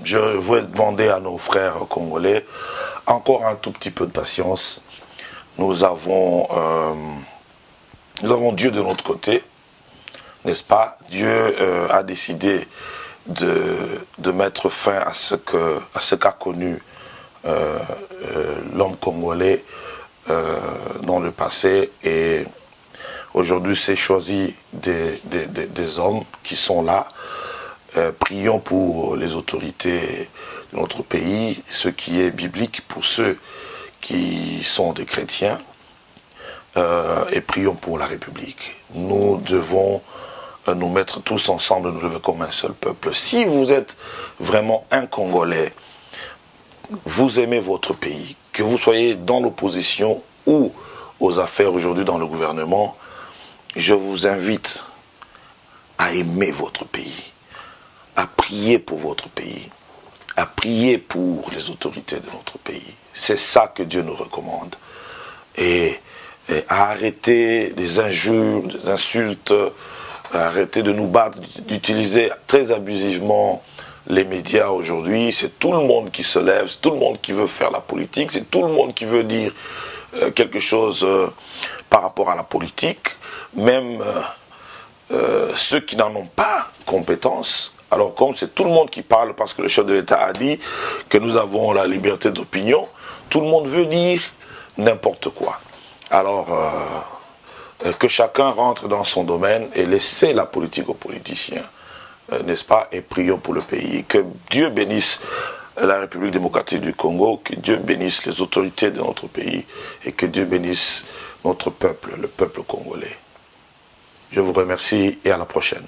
je veux demander à nos frères congolais encore un tout petit peu de patience. Nous avons Dieu de notre côté, n'est-ce pas? Dieu a décidé de mettre fin à ce qu'a connu l'homme congolais dans le passé, et aujourd'hui c'est choisi des hommes qui sont là. Prions pour les autorités de notre pays, ce qui est biblique pour ceux qui sont des chrétiens, et prions pour la République. Nous devons nous mettre tous ensemble, nous lever comme un seul peuple. Si vous êtes vraiment un Congolais, vous aimez votre pays, que vous soyez dans l'opposition ou aux affaires aujourd'hui dans le gouvernement, je vous invite à aimer votre pays, à prier pour votre pays, à prier pour les autorités de notre pays. C'est ça que Dieu nous recommande. Et à arrêter les injures, les insultes, à arrêter de nous battre, d'utiliser très abusivement les médias aujourd'hui. C'est tout le monde qui se lève, c'est tout le monde qui veut faire la politique, c'est tout le monde qui veut dire quelque chose par rapport à la politique, même ceux qui n'en ont pas compétence. Alors comme c'est tout le monde qui parle parce que le chef de l'État a dit que nous avons la liberté d'opinion, tout le monde veut dire n'importe quoi. Alors que chacun rentre dans son domaine et laisser la politique aux politiciens, n'est-ce pas? Et prions pour le pays. Que Dieu bénisse la République démocratique du Congo, que Dieu bénisse les autorités de notre pays et que Dieu bénisse notre peuple, le peuple congolais. Je vous remercie et à la prochaine.